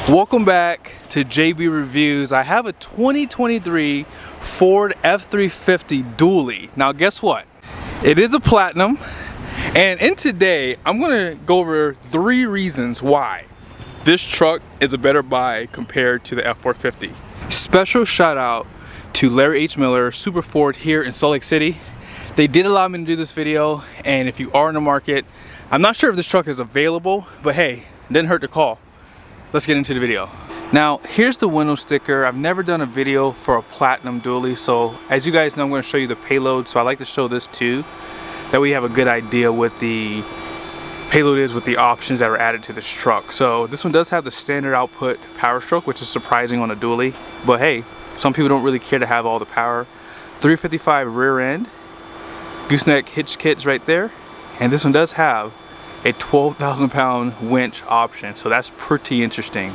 Welcome back to JB Reviews. I have a 2023 Ford F350 dually. Now guess what? It is a platinum, and in today I'm gonna go over 3 reasons why this truck is a better buy compared to the F450. Special shout out to Larry H. Miller, Super Ford here in Salt Lake City. They did allow me to do this video, and if you are in the market, I'm not sure if this truck is available, but hey, it didn't hurt to call. Let's get into the video. Now, here's the window sticker. I've never done a video for a platinum dually, so as you guys know, I'm going to show you the payload, so I like to show this too, that we have a good idea what the payload is with the options that are added to this truck. So this one does have the standard output power stroke, which is surprising on a dually, but hey, some people don't really care to have all the power. 355 rear end, gooseneck hitch kits right there, and this one does have a 12,000 pound winch option, so that's pretty interesting.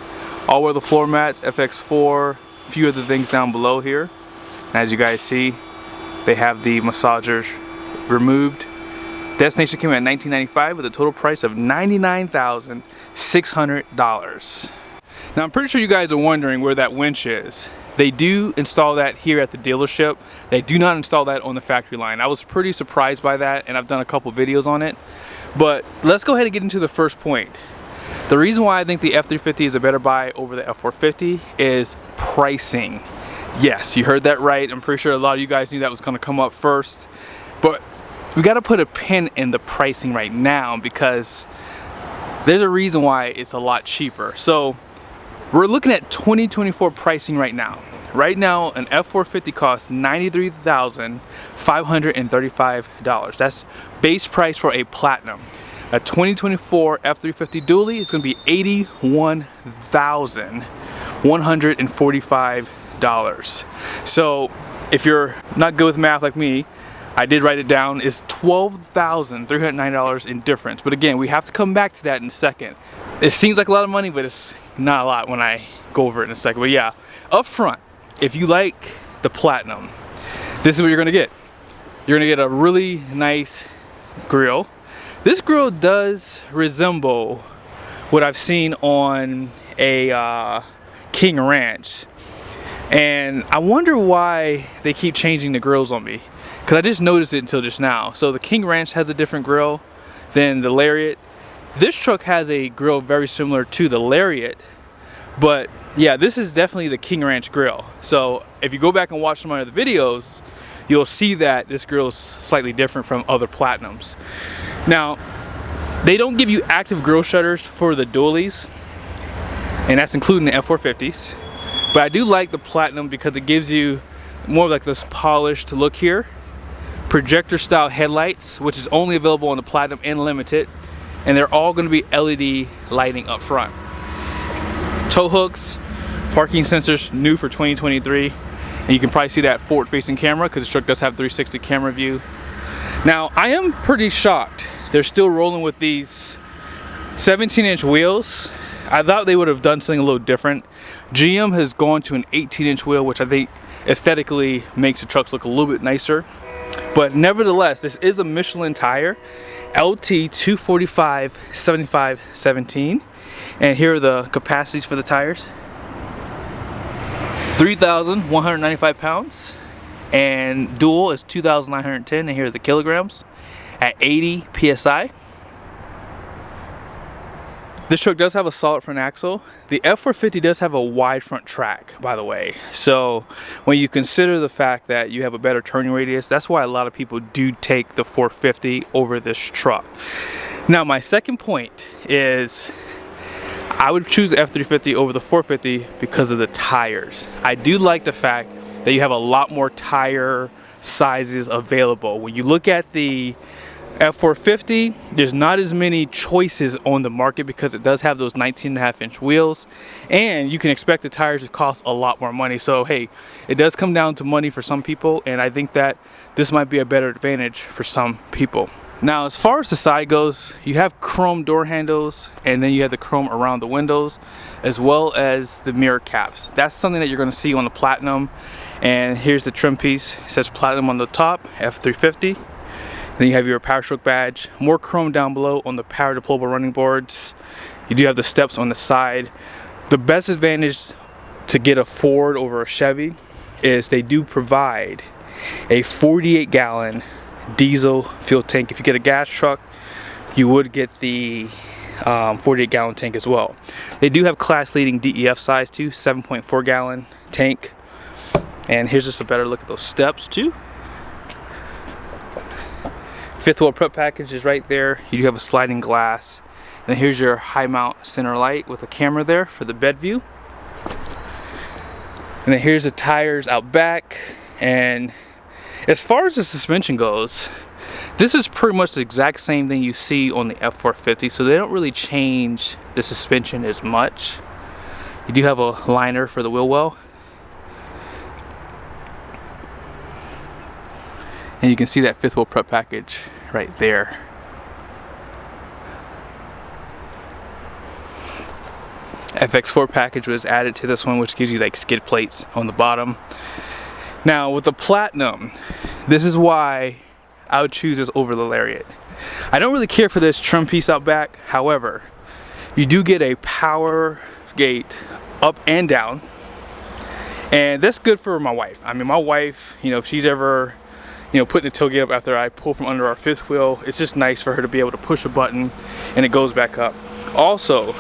All weather floor mats, FX4, a few other things down below here. And as you guys see, they have the massagers removed. Destination came at $19.95 with a total price of $99,600. Now I'm pretty sure you guys are wondering where that winch is. They do install that here at the dealership. They do not install that on the factory line. I was pretty surprised by that, and I've done a couple videos on it. But let's go ahead and get into the first point. The reason why I think the F350 is a better buy over the F450 is pricing. Yes, you heard that right. I'm pretty sure a lot of you guys knew that was going to come up first. But we got to put a pin in the pricing right now because there's a reason why it's a lot cheaper. So we're looking at 2024 pricing right now. Right now, an F450 costs $93,535. That's base price for a platinum. A 2024 F350 dually is going to be $81,145. So if you're not good with math like me, I did write it down, is $12,309 in difference. But again, we have to come back to that in a second. It seems like a lot of money, but it's not a lot when I go over it in a second. But yeah, up front, if you like the platinum, this is what you're gonna get. You're gonna get a really nice grill. This grill does resemble what I've seen on a King Ranch. And I wonder why they keep changing the grills on me, because I just noticed it until just now. So the King Ranch has a different grill than the Lariat. This truck has a grill very similar to the Lariat, but yeah, this is definitely the King Ranch grill. So if you go back and watch some of the videos, you'll see that this grill is slightly different from other platinums. Now, they don't give you active grill shutters for the dualies, and that's including the F450s. But I do like the platinum because it gives you more like this polished look here. Projector style headlights, which is only available on the platinum and limited, and they're all going to be LED lighting up front. Tow hooks, parking sensors new for 2023, and you can probably see that forward facing camera because the truck does have 360 camera view. Now I am pretty shocked they're still rolling with these 17-inch wheels. I thought they would have done something a little different. GM has gone to an 18-inch wheel, which I think aesthetically makes the trucks look a little bit nicer. But nevertheless, this is a Michelin tire, LT 245 75 17, and here are the capacities for the tires. 3,195 pounds, and dual is 2,910, and here are the kilograms at 80 psi. This truck does have a solid front axle. The F450 does have a wide front track, by the way. So when you consider the fact that you have a better turning radius, that's why a lot of people do take the 450 over this truck. Now my second point is I would choose the F350 over the 450 because of the tires. I do like the fact that you have a lot more tire sizes available. When you look at the F450, there's not as many choices on the market because it does have those 19.5-inch wheels, and you can expect the tires to cost a lot more money. So hey, it does come down to money for some people, and I think that this might be a better advantage for some people. Now as far as the side goes, you have chrome door handles, and then you have the chrome around the windows, as well as the mirror caps. That's something that you're going to see on the platinum. And here's the trim piece. It says platinum on the top, F350. Then you have your power stroke badge, more chrome down below on the power deployable running boards. You do have the steps on the side. The best advantage to get a Ford over a Chevy is they do provide a 48-gallon diesel fuel tank. If you get a gas truck, you would get the 48-gallon tank as well. They do have class-leading DEF size too, 7.4-gallon tank. And here's just a better look at those steps too. Fifth wheel prep package is right there. You do have a sliding glass. And here's your high mount center light with a camera there for the bed view. And then here's the tires out back. And as far as the suspension goes, this is pretty much the exact same thing you see on the F450, so they don't really change the suspension as much. You do have a liner for the wheel well. And you can see that fifth wheel prep package right there. FX4 package was added to this one, which gives you like skid plates on the bottom. Now with the Platinum, this is why I would choose this over the Lariat. I don't really care for this trim piece out back. However, you do get a power gate up and down, and that's good for my wife. I mean, my wife, you know, if she's ever, you know, putting the tailgate up after I pull from under our fifth wheel, it's just nice for her to be able to push a button and it goes back up. Also,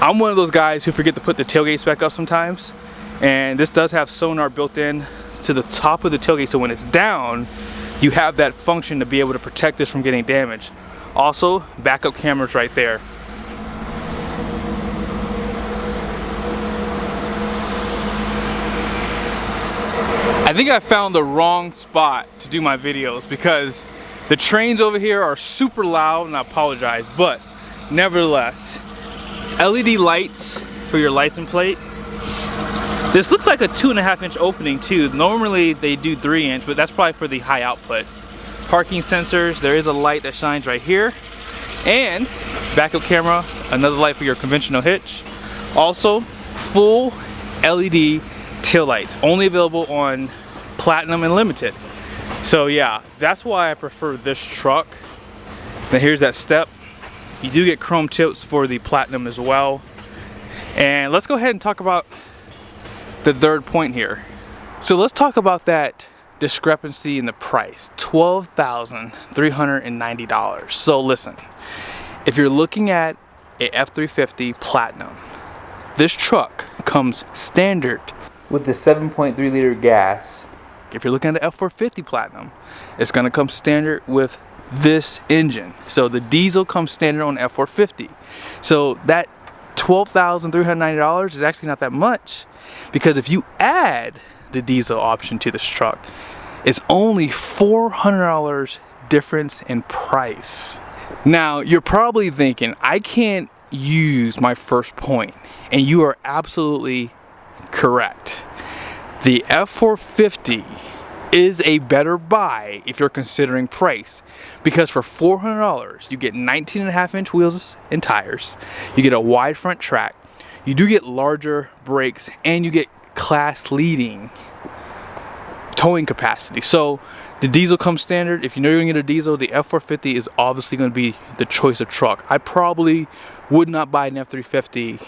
I'm one of those guys who forget to put the tailgates back up sometimes, and this does have sonar built in to the top of the tailgate, so when it's down, you have that function to be able to protect this from getting damaged. Also, backup cameras right there. I think I found the wrong spot to do my videos because the trains over here are super loud, and I apologize, but nevertheless, LED lights for your license plate. This looks like a 2.5-inch opening too. Normally they do 3-inch, but that's probably for the high output. Parking sensors, there is a light that shines right here. And backup camera, another light for your conventional hitch. Also, full LED tail lights, only available on Platinum and Limited. So yeah, that's why I prefer this truck. Now here's that step. You do get chrome tips for the Platinum as well. And let's go ahead and talk about the third point here. So let's talk about that discrepancy in the price, $12,390. So listen, if you're looking at a F350 Platinum, this truck comes standard with the 7.3 liter gas. If you're looking at the F450 Platinum, it's gonna come standard with this engine. So the diesel comes standard on F450. So that $12,390 is actually not that much, because if you add the diesel option to this truck, it's only $400 difference in price. Now you're probably thinking, I can't use my first point, and you are absolutely correct. The F450 is a better buy if you're considering price, because for $400 you get 19.5-inch wheels and tires, you get a wide front track, you do get larger brakes, and you get class leading towing capacity. So the diesel comes standard. If you know you're gonna get a diesel, the F450 is obviously going to be the choice of truck. I probably would not buy an F350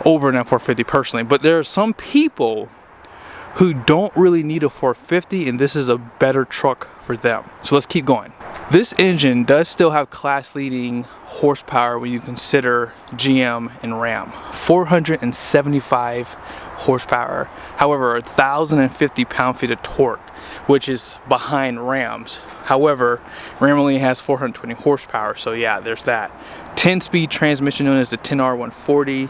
over an F450 personally, but there are some people who don't really need a 450, and this is a better truck for them. So let's keep going. This engine does still have class-leading horsepower when you consider GM and Ram. 475 horsepower. However, 1,050 pound-feet of torque, which is behind Ram's. However, Ram only has 420 horsepower, so yeah, there's that. 10-speed transmission known as the 10R140.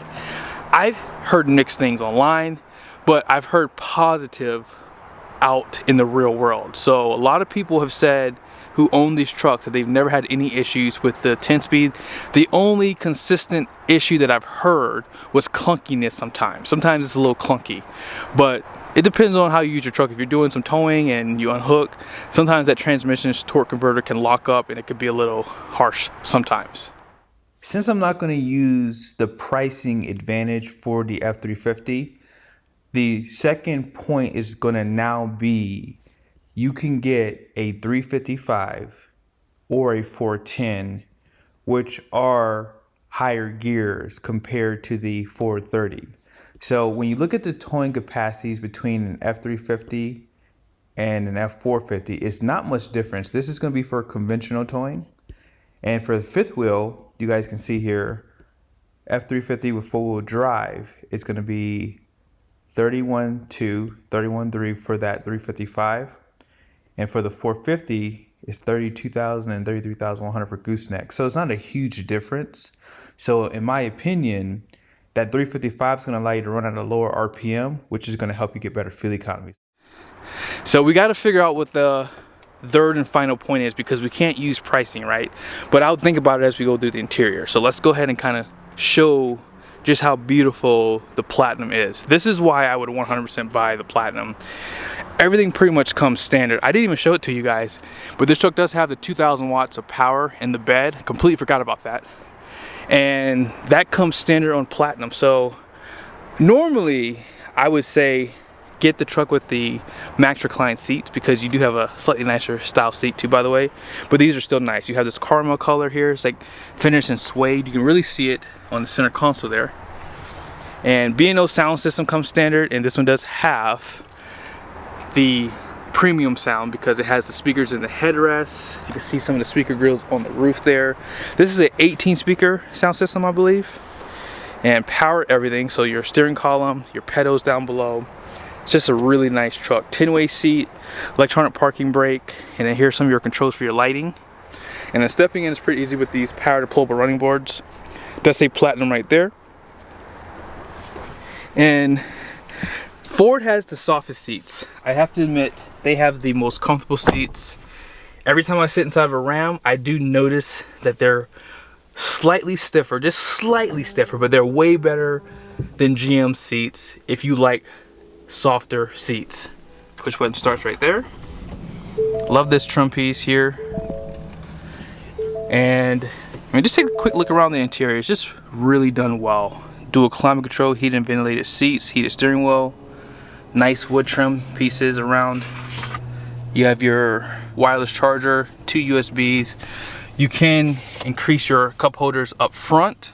I've heard mixed things online, but I've heard positive out in the real world. So a lot of people have said, who own these trucks, that they've never had any issues with the 10-speed. The only consistent issue that I've heard was clunkiness sometimes. Sometimes it's a little clunky, but it depends on how you use your truck. If you're doing some towing and you unhook, sometimes that transmission's torque converter can lock up and it could be a little harsh sometimes. Since I'm not going to use the pricing advantage for the F350, the second point is going to now be, you can get a 355 or a 410, which are higher gears compared to the 430. So when you look at the towing capacities between an F350 and an F450, it's not much difference. This is going to be for conventional towing. And for the fifth wheel, you guys can see here, F350 with four-wheel drive, it's going to be 31.2, 31.3 for that 355. And for the 450, it's 32,000 and 33,100 for gooseneck. So it's not a huge difference. So in my opinion, that 355 is going to allow you to run at a lower RPM, which is going to help you get better fuel economy. So we got to figure out what the third and final point is, because we can't use pricing, right? But I'll think about it as we go through the interior. So let's go ahead and kind of show just how beautiful the Platinum is. This is why I would 100% buy the Platinum. Everything pretty much comes standard. I didn't even show it to you guys, but this truck does have the 2,000 watts of power in the bed. I completely forgot about that. And that comes standard on Platinum. So normally I would say get the truck with the max recline seats, because you do have a slightly nicer style seat too, by the way, but these are still nice. You have this caramel color here. It's like finished in suede. You can really see it on the center console there. And B&O sound system comes standard, and this one does have the premium sound because it has the speakers in the headrest. You can see some of the speaker grills on the roof there. This is an 18 speaker sound system, I believe, and power everything. So your steering column, your pedals down below. It's just a really nice truck. 10-way seat, electronic parking brake, and then here's some of your controls for your lighting. And then stepping in is pretty easy with these power deployable running boards. That's a Platinum right there. And Ford has the softest seats. I have to admit, they have the most comfortable seats. Every time I sit inside of a Ram, I do notice that they're slightly stiffer, just slightly stiffer, but they're way better than GM seats if you like softer seats. Push button starts right there. Love this trim piece here. And I mean, just take a quick look around the interior. It's just really done well. Dual climate control, heated and ventilated seats, heated steering wheel, nice wood trim pieces around. You have your wireless charger, 2 USBs. You can increase your cup holders up front.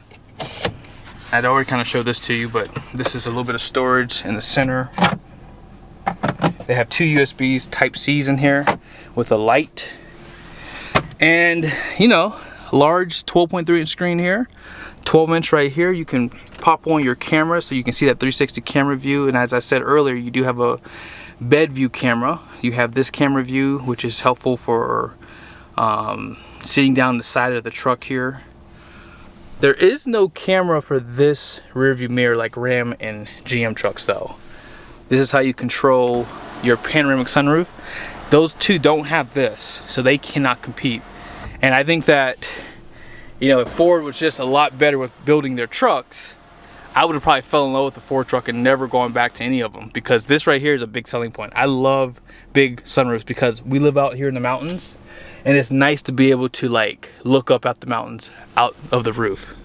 I'd already kind of showed this to you, but this is a little bit of storage in the center. They have 2 USBs Type-Cs in here with a light. And, you know, large 12.3 inch screen here. 12 inch right here. You can pop on your camera so you can see that 360 camera view. And as I said earlier, you do have a bed view camera. You have this camera view, which is helpful for sitting down the side of the truck here. There is no camera for this rear view mirror like Ram and GM trucks though. This is how you control your panoramic sunroof. Those two don't have this, so they cannot compete. And I think that, you know, if Ford was just a lot better with building their trucks, I would have probably fell in love with the Ford truck and never gone back to any of them, because this right here is a big selling point. I love big sunroofs because we live out here in the mountains, and it's nice to be able to like look up at the mountains out of the roof.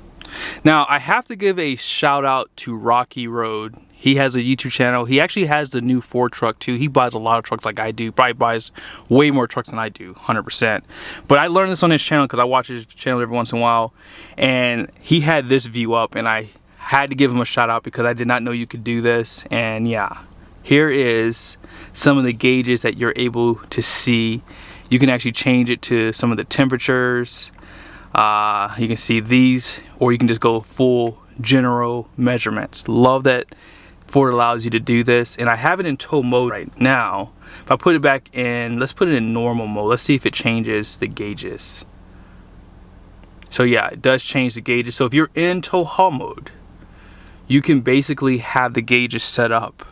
Now I have to give a shout out to Rocky Road. He has a YouTube channel. He actually has the new Ford truck too. He buys a lot of trucks like I do. Probably buys way more trucks than I do, 100%. But I learned this on his channel because I watch his channel every once in a while, and he had this view up, and I had to give him a shout out because I did not know you could do this. And yeah, here is some of the gauges that you're able to see. You can actually change it to some of the temperatures. You can see these, or you can just go full general measurements. Love that Ford allows you to do this. And I have it in tow mode right now. If I put it back in, let's put it in normal mode. Let's see if it changes the gauges. So yeah, it does change the gauges. So if you're in tow haul mode, you can basically have the gauges set up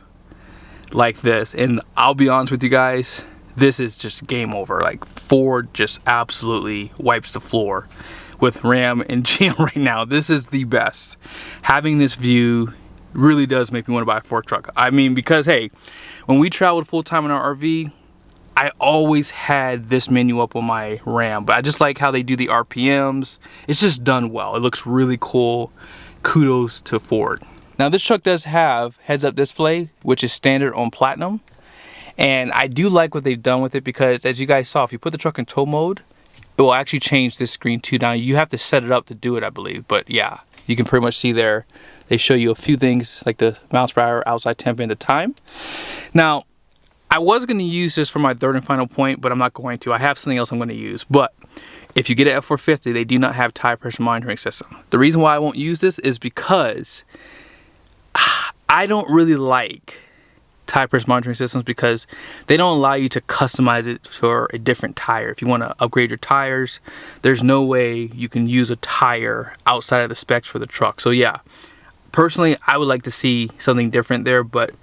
like this. And I'll be honest with you guys, this is just game over. Like Ford just absolutely wipes the floor with Ram and GM right now. This is the best. Having this view really does make me want to buy a Ford truck. I mean, because hey, when we traveled full time in our RV, I always had this menu up on my Ram, but I just like how they do the RPMs. It's just done well. It looks really cool. Kudos to Ford. Now this truck does have heads-up display, which is standard on Platinum. And I do like what they've done with it because, as you guys saw, if you put the truck in tow mode, it will actually change this screen too. Now you have to set it up to do it, I believe, but yeah, you can pretty much see there. They show you a few things like the miles per hour, outside temp, and the time. Now, I was going to use this for my third and final point, but I'm not going to. I have something else I'm going to use. But if you get an F450, they do not have tire pressure monitoring system. The reason why I won't use this is because I don't really like tire pressure monitoring systems because they don't allow you to customize it for a different tire. If you want to upgrade your tires, there's no way you can use a tire outside of the specs for the truck. So yeah, personally, I would like to see something different there, but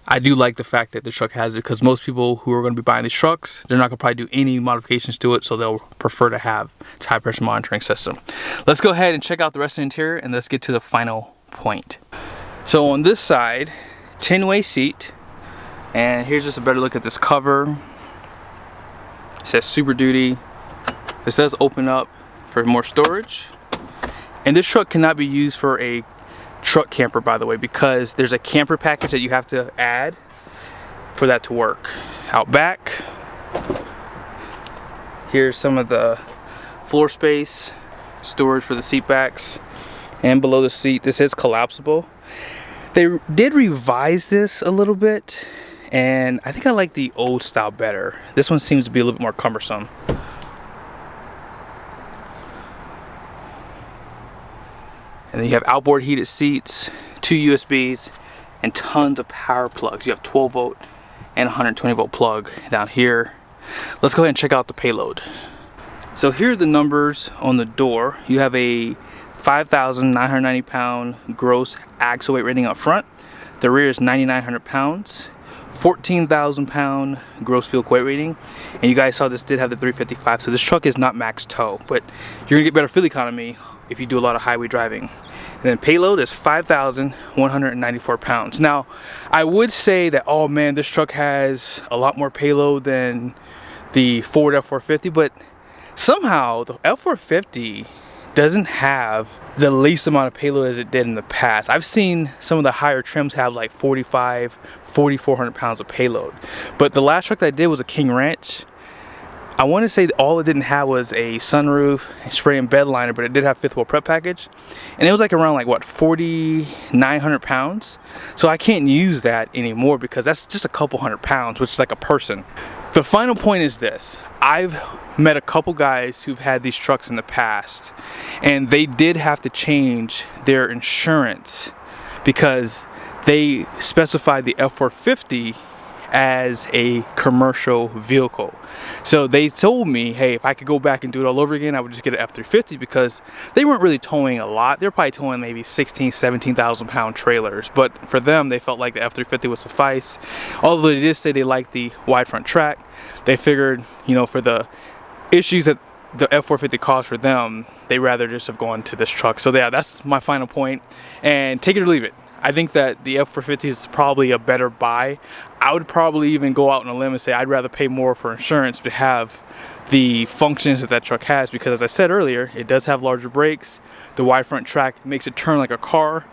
I do like the fact that the truck has it because most people who are going to be buying these trucks, they're not going to probably do any modifications to it, so they'll prefer to have tire pressure monitoring system. Let's go ahead and check out the rest of the interior and let's get to the final point. So on this side, 10-way seat, and here's just a better look at this cover. It says Super Duty. This does open up for more storage, and this truck cannot be used for a truck camper, by the way, because there's a camper package that you have to add for that to work. Out back, here's some of the floor space, storage for the seat backs, and below the seat, this is collapsible. They did revise this a little bit, and I think I like the old style better. This one seems to be a little bit more cumbersome. And then you have outboard heated seats, 2 USBs, and tons of power plugs. You have 12 volt and 120 volt plug down here. Let's go ahead and check out the payload. So here are the numbers on the door. You have a 5,990 pound gross axle weight rating up front. The rear is 9,900 pounds. 14,000 pound gross vehicle weight rating, and you guys saw this did have the 355, so this truck is not max tow, but you're gonna get better fuel economy if you do a lot of highway driving. And then payload is 5,194 pounds. Now I would say that, oh man, this truck has a lot more payload than the Ford F450, but somehow the F450 doesn't have the least amount of payload as it did in the past. I've seen some of the higher trims have like 4,400 pounds of payload. But the last truck that I did was a King Ranch. I want to say all it didn't have was a sunroof, spray and bed liner, but it did have fifth wheel prep package. And it was like around like what, 4,900 pounds? So I can't use that anymore because that's just a couple hundred pounds, which is like a person. The final point is this. I've met a couple guys who've had these trucks in the past, and they did have to change their insurance because they specified the F450 as a commercial vehicle. So they told me, hey, if I could go back and do it all over again, I would just get an F350 because they weren't really towing a lot. They're probably towing maybe 16, 17,000 pound trailers. But for them, they felt like the F350 would suffice. Although they did say they liked the wide front track, they figured, you know, for the issues that the F450 caused for them, they rather just have gone to this truck. So yeah, that's my final point. And take it or leave it. I think that the F450 is probably a better buy. I would probably even go out on a limb and say I'd rather pay more for insurance to have the functions that that truck has, because as I said earlier, it does have larger brakes. The wide front track makes it turn like a car,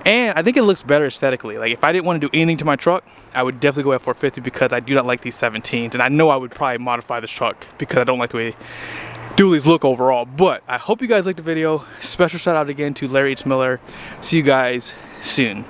and I think it looks better aesthetically. Like if I didn't want to do anything to my truck, I would definitely go F450 because I do not like these 17s, and I know I would probably modify this truck because I don't like the way dualies look overall. But I hope you guys liked the video. Special shout out again to Larry H. Miller. See you guys soon.